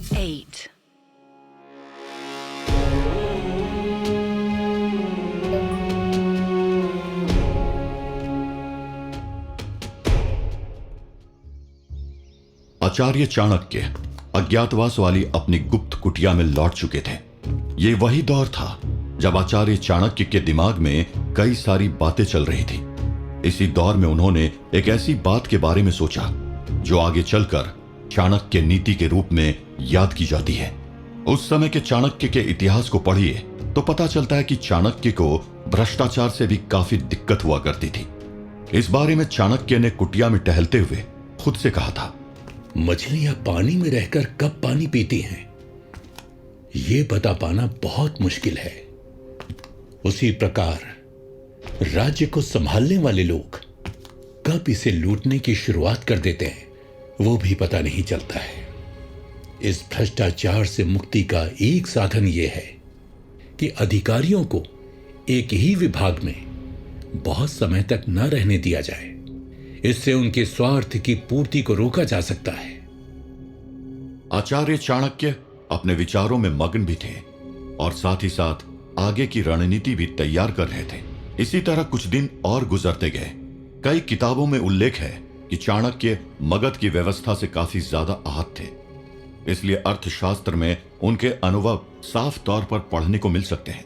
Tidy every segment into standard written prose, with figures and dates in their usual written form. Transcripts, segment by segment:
8. आचार्य चाणक्य अज्ञातवास वाली अपनी गुप्त कुटिया में लौट चुके थे। ये वही दौर था जब आचार्य चाणक्य के दिमाग में कई सारी बातें चल रही थी। इसी दौर में उन्होंने एक ऐसी बात के बारे में सोचा जो आगे चलकर चाणक्य नीति के रूप में याद की जाती है। उस समय के चाणक्य के इतिहास को पढ़िए तो पता चलता है कि चाणक्य को भ्रष्टाचार से भी काफी दिक्कत हुआ करती थी। इस बारे में चाणक्य ने कुटिया में टहलते हुए खुद से कहा था, मछलियां पानी में रहकर कब पानी पीती हैं, यह बता पाना बहुत मुश्किल है। उसी प्रकार राज्य को संभालने वाले लोग कब इसे लूटने की शुरुआत कर देते हैं, वो भी पता नहीं चलता है। इस भ्रष्टाचार से मुक्ति का एक साधन यह है कि अधिकारियों को एक ही विभाग में बहुत समय तक न रहने दिया जाए। इससे उनके स्वार्थ की पूर्ति को रोका जा सकता है। आचार्य चाणक्य अपने विचारों में मग्न भी थे और साथ ही साथ आगे की रणनीति भी तैयार कर रहे थे। इसी तरह कुछ दिन और गुजरते गए। कई किताबों में उल्लेख है कि चाणक्य मगध की व्यवस्था से काफी ज्यादा आहत थे, इसलिए अर्थशास्त्र में उनके अनुभव साफ तौर पर पढ़ने को मिल सकते हैं।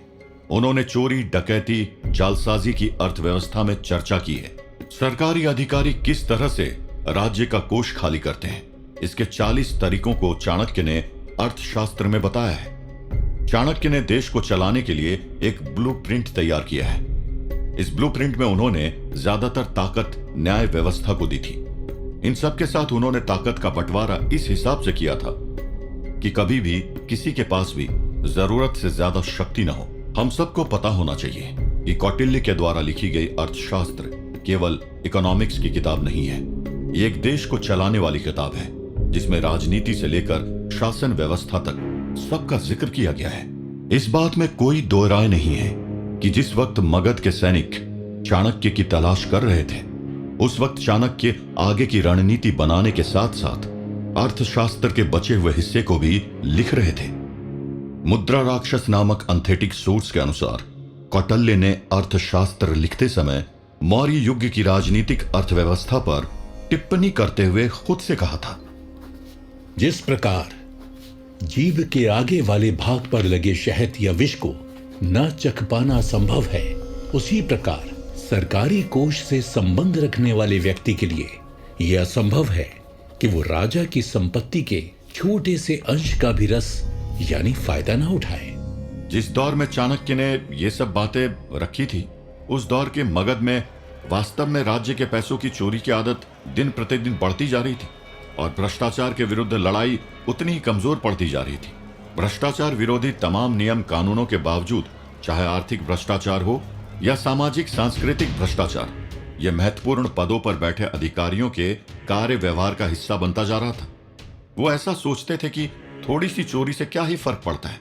उन्होंने चोरी, डकैती, जालसाजी की अर्थव्यवस्था में चर्चा की है। सरकारी अधिकारी किस तरह से राज्य का कोष खाली करते हैं, इसके 40 तरीकों को चाणक्य ने अर्थशास्त्र में बताया है। चाणक्य ने देश को चलाने के लिए एक ब्लूप्रिंट तैयार किया है। इस ब्लूप्रिंट में उन्होंने ज्यादातर ताकत न्याय व्यवस्था को दी थी। इन सब के साथ उन्होंने ताकत का बंटवारा इस हिसाब से किया था कि कभी भी किसी के पास भी जरूरत से ज्यादा शक्ति न हो। हम सबको पता होना चाहिए कि कौटिल्य के द्वारा लिखी गई अर्थशास्त्र केवल इकोनॉमिक्स की किताब नहीं है। ये एक देश को चलाने वाली किताब है जिसमें राजनीति से लेकर शासन व्यवस्था तक सबका जिक्र किया गया है। इस बात में कोई दो राय नहीं है कि जिस वक्त मगध के सैनिक चाणक्य की तलाश कर रहे थे, उस वक्त चाणक्य आगे की रणनीति बनाने के साथ साथ अर्थशास्त्र के बचे हुए हिस्से को भी लिख रहे थे। मुद्रा राक्षस नामक अंथेटिक सोर्स के अनुसार कौटिल्य ने अर्थशास्त्र लिखते समय मौर्य युग की राजनीतिक अर्थव्यवस्था पर टिप्पणी करते हुए खुद से कहा था, जिस प्रकार जीभ के आगे वाले भाग पर लगे शहद या विष को न चख पाना संभव है, उसी प्रकार सरकारी कोष से संबंध रखने वाले व्यक्ति के लिए यह असंभव है कि वो राजा की संपत्ति के छोटे से अंश का भी रस यानी फायदा ना उठाए। जिस दौर में चाणक्य ने ये सब बातें रखी थी, उस दौर के मगध में वास्तव में राज्य के पैसों की चोरी की आदत दिन प्रतिदिन बढ़ती जा रही थी और भ्रष्टाचार के विरुद्ध लड़ाई उतनी ही कमजोर पड़ती जा रही थी। भ्रष्टाचार विरोधी तमाम नियम कानूनों के बावजूद, चाहे आर्थिक भ्रष्टाचार हो या सामाजिक सांस्कृतिक भ्रष्टाचार, यह महत्वपूर्ण पदों पर बैठे अधिकारियों के कार्य व्यवहार का हिस्सा बनता जा रहा था। वो ऐसा सोचते थे कि थोड़ी सी चोरी से क्या ही फर्क पड़ता है,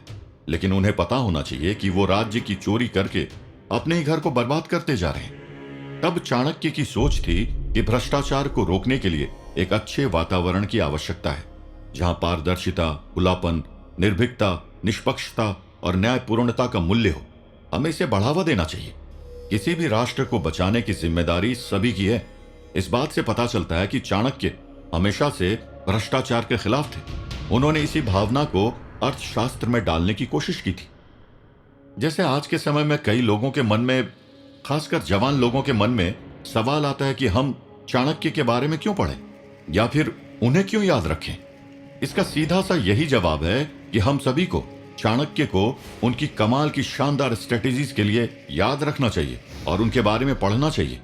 लेकिन उन्हें पता होना चाहिए कि वो राज्य की चोरी करके अपने ही घर को बर्बाद करते जा रहे हैं। तब चाणक्य की सोच थी कि भ्रष्टाचार को रोकने के लिए एक अच्छे वातावरण की आवश्यकता है, जहां पारदर्शिता, खुलापन, निर्भीकता, निष्पक्षता और न्यायपूर्णता का मूल्य हो। हमें इसे बढ़ावा देना चाहिए। किसी भी राष्ट्र को बचाने की जिम्मेदारी सभी की है। इस बात से पता चलता है कि चाणक्य हमेशा से भ्रष्टाचार के खिलाफ थे। उन्होंने इसी भावना को अर्थशास्त्र में डालने की कोशिश की थी। जैसे आज के समय में कई लोगों के मन में, खासकर जवान लोगों के मन में सवाल आता है कि हम चाणक्य के बारे में क्यों पढ़ें या फिर उन्हें क्यों याद रखें। इसका सीधा सा यही जवाब है कि हम सभी को चाणक्य को उनकी कमाल की शानदार स्ट्रेटेजीज के लिए याद रखना चाहिए और उनके बारे में पढ़ना चाहिए।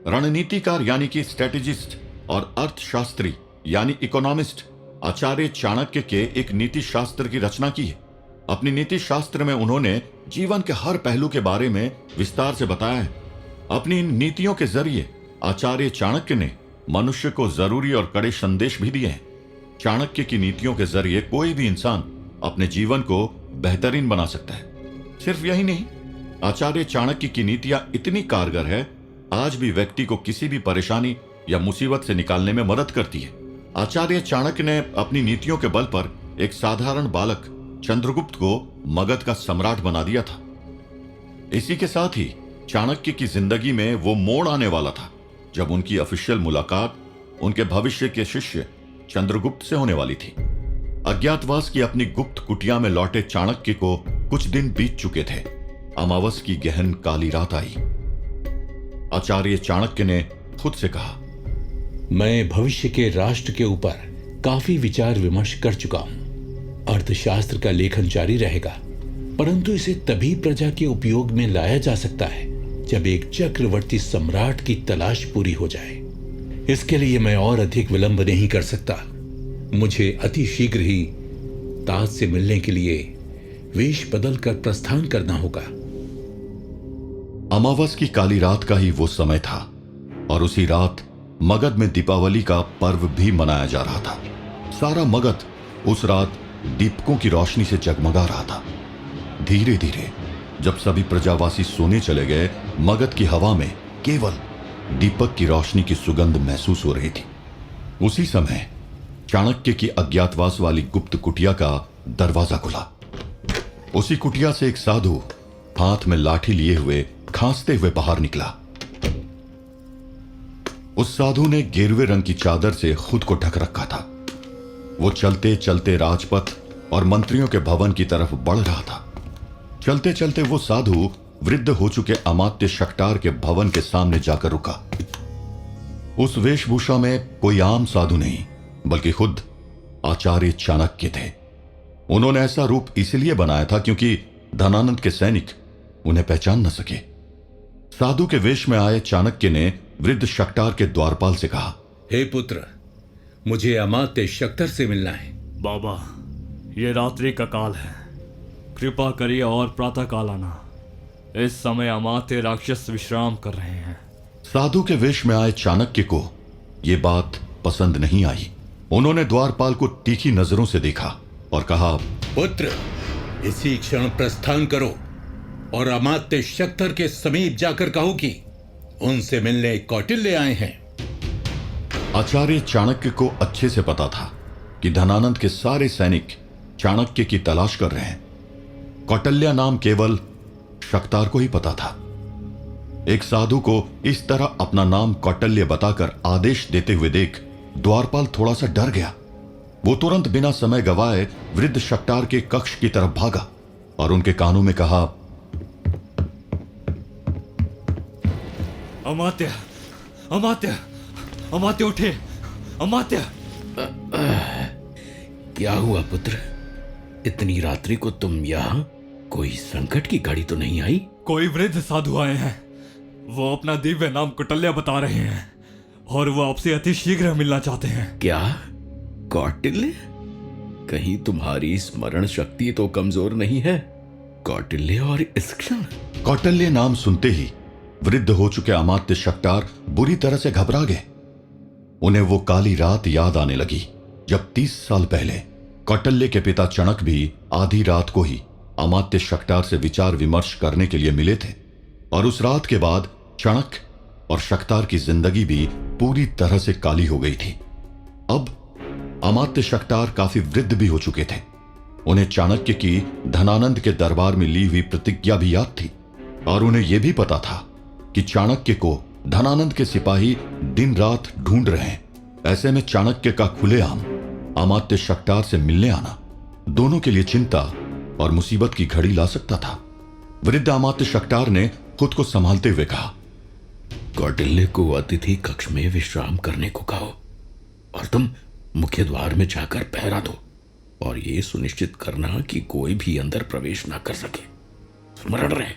रणनीतिकार यानी कि स्ट्रेटेजिस्ट और अर्थशास्त्री यानी इकोनॉमिस्ट आचार्य चाणक्य के एक नीति शास्त्र की रचना की है। अपनी नीति शास्त्र में उन्होंने जीवन के हर पहलू के बारे में विस्तार से बताया है। अपनी इन नीतियों के जरिए आचार्य चाणक्य ने मनुष्य को जरूरी और कड़े संदेश भी दिए हैं। चाणक्य की नीतियों के जरिए कोई भी इंसान अपने जीवन को बेहतरीन बना सकता है। सिर्फ यही नहीं, आचार्य चाणक्य की नीतियां इतनी कारगर है, आज भी व्यक्ति को किसी भी परेशानी या मुसीबत से निकालने में मदद करती है। आचार्य चाणक्य ने अपनी नीतियों के बल पर एक साधारण बालक चंद्रगुप्त को मगध का सम्राट बना दिया था। इसी के साथ ही चाणक्य की जिंदगी में वो मोड़ आने वाला था जब उनकी ऑफिशियल मुलाकात उनके भविष्य के शिष्य चंद्रगुप्त से होने वाली थी। अज्ञातवास की अपनी गुप्त कुटिया में लौटे चाणक्य को कुछ दिन बीत चुके थे। अमावस की गहन काली रात आई। आचार्य चाणक्य ने खुद से कहा, मैं भविष्य के राष्ट्र के ऊपर काफी विचार विमर्श कर चुका हूं। अर्थशास्त्र का लेखन जारी रहेगा, परंतु इसे तभी प्रजा के उपयोग में लाया जा सकता है जब एक चक्रवर्ती सम्राट की तलाश पूरी हो जाए। इसके लिए मैं और अधिक विलंब नहीं कर सकता। मुझे अति शीघ्र ही ताज से मिलने के लिए वेश बदलकर प्रस्थान करना होगा। अमावस की काली रात का ही वो समय था और उसी रात मगध में दीपावली का पर्व भी मनाया जा रहा था। सारा मगध उस रात दीपकों की रोशनी से जगमगा रहा था। धीरे धीरे जब सभी प्रजावासी सोने चले गए, मगध की हवा में केवल दीपक की रोशनी की सुगंध महसूस हो रही थी। उसी समय चाणक्य की अज्ञातवास वाली गुप्त कुटिया का दरवाजा खुला। उसी कुटिया से एक साधु हाथ में लाठी लिए हुए खांसते हुए बाहर निकला। उस साधु ने गेरुए रंग की चादर से खुद को ढक रखा था। वो चलते चलते राजपथ और मंत्रियों के भवन की तरफ बढ़ रहा था। चलते चलते वो साधु वृद्ध हो चुके अमात्य शक्टार के भवन के सामने जाकर रुका। उस वेशभूषा में कोई आम साधु नहीं, बल्कि खुद आचार्य चाणक्य थे। उन्होंने ऐसा रूप इसलिए बनाया था क्योंकि धनानंद के सैनिक उन्हें पहचान न सके। साधु के वेश में आए चाणक्य ने वृद्ध शक्टार के द्वारपाल से कहा, हे पुत्र, मुझे अमात्य शक्तर से मिलना है। बाबा, ये रात्रि का काल है, कृपा करिए और प्रातः काल आना। इस समय अमात्य राक्षस विश्राम कर रहे हैं। साधु के वेश में आए चाणक्य को यह बात पसंद नहीं आई। उन्होंने द्वारपाल को तीखी नजरों से देखा और कहा, पुत्र, इसी क्षण प्रस्थान करो और अमात्य शक्तर के समीप जाकर कहो कि उनसे मिलने कौटिल्य आए हैं। आचार्य चाणक्य को अच्छे से पता था कि धनानंद के सारे सैनिक चाणक्य की तलाश कर रहे हैं। कौटिल्य नाम केवल शक्तार को ही पता था। एक साधु को इस तरह अपना नाम कौटिल्य बताकर आदेश देते हुए देख द्वारपाल थोड़ा सा डर गया। वो तुरंत बिना समय गवाए वृद्ध शक्तार के कक्ष की तरफ भागा और उनके कानों में कहा, अमात्य, अमात्य, अमात्य उठे, अमात्य। क्या हुआ पुत्र? इतनी रात्रि को तुम यहाँ? कोई संकट की घड़ी तो नहीं आई? कोई वृद्ध साधु आए हैं। वो अपना दिव्य नाम कौटिल्य बता रहे हैं और वो आपसे अति शीघ्र मिलना चाहते हैं। क्या? कौटिल्य? कहीं तुम्हारी स्मरण शक्ति तो कमजोर नहीं है? कौटिल्य और इस क्षण? कौटिल्य नाम सुनते ही वृद्ध हो चुके अमात्य शक्तार बुरी तरह से घबरा गए। उन्हें वो काली रात याद आने लगी जब 30 साल पहले कौटिल्य के पिता चाणक्य भी आधी रात को ही अमात्य शक्तार से विचार विमर्श करने के लिए मिले थे। और उस रात के बाद चाणक्य और शक्तार की जिंदगी भी पूरी तरह से काली हो गई थी। अब अमात्य शक्तार काफी वृद्ध भी हो चुके थे। उन्हें चाणक्य की धनानंद के दरबार में ली हुई प्रतिज्ञा भी याद थी और उन्हें यह भी पता था कि चाणक्य को धनानंद के सिपाही दिन रात ढूंढ रहे हैं। ऐसे में चाणक्य का खुलेआम अमात्य शक्तार से मिलने आना दोनों के लिए चिंता और मुसीबत की घड़ी ला सकता था। वृद्ध अमात्य शक्तार ने खुद को संभालते हुए कहा, कौटिल्य को अतिथि कक्ष में विश्राम करने को कहो और तुम मुख्य द्वार में जाकर पहरा दो और ये सुनिश्चित करना कि कोई भी अंदर प्रवेश ना कर सके। स्मरण रहे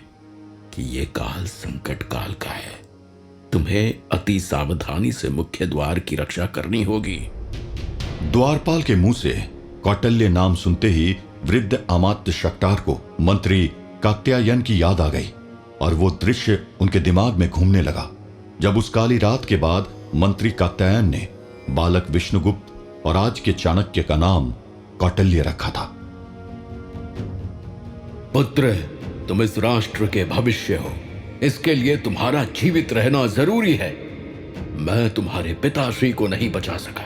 कि ये काल संकट काल का है। तुम्हें अति सावधानी से मुख्य द्वार की रक्षा करनी होगी। द्वारपाल के मुंह से कौटिल्य नाम सुनते ही वृद्ध अमात्य शक्तार को मंत्री कात्यायन की याद आ गई और वो दृश्य उनके दिमाग में घूमने लगा जब उस काली रात के बाद मंत्री कात्यायन ने बालक विष्णुगुप्त और आज के चाणक्य का नाम कौटिल्य रखा था। पुत्र, तुम इस राष्ट्र के भविष्य हो, इसके लिए तुम्हारा जीवित रहना जरूरी है। मैं तुम्हारे पिताश्री को नहीं बचा सका,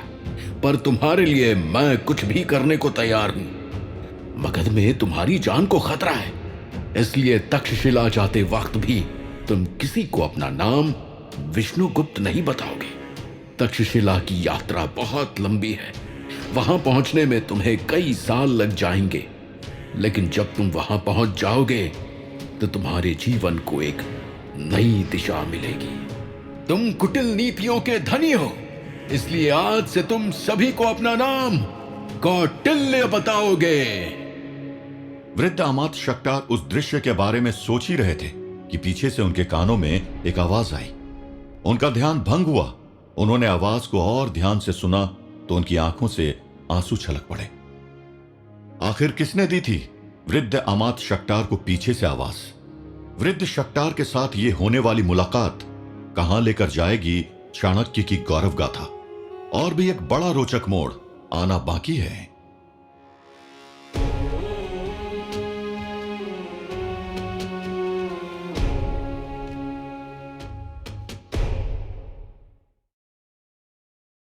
पर तुम्हारे लिए मैं कुछ भी करने को तैयार हूं। मगध में तुम्हारी जान को खतरा है, इसलिए तक्षशिला जाते वक्त भी तुम किसी को अपना नाम विष्णुगुप्त नहीं बताओगे। तक्षशिला की यात्रा बहुत लंबी है, वहां पहुंचने में तुम्हें कई साल लग जाएंगे, लेकिन जब तुम वहां पहुंच जाओगे तो तुम्हारे जीवन को एक नई दिशा मिलेगी। तुम कुटिल नीतियों के धनी हो, इसलिए आज से तुम सभी को अपना नाम कौटिल्य बताओगे। वृद्ध अमात्य शक्टार उस दृश्य के बारे में सोच ही रहे थे कि पीछे से उनके कानों में एक आवाज आई। उनका ध्यान भंग हुआ। उन्होंने आवाज को और ध्यान से सुना तो उनकी आंखों से आंसू छलक पड़े। आखिर किसने दी थी वृद्ध अमात्य शक्टार को पीछे से आवाज? वृद्ध शक्टार के साथ ये होने वाली मुलाकात कहां लेकर जाएगी चाणक्य की गौरव गाथा? और भी एक बड़ा रोचक मोड़ आना बाकी है।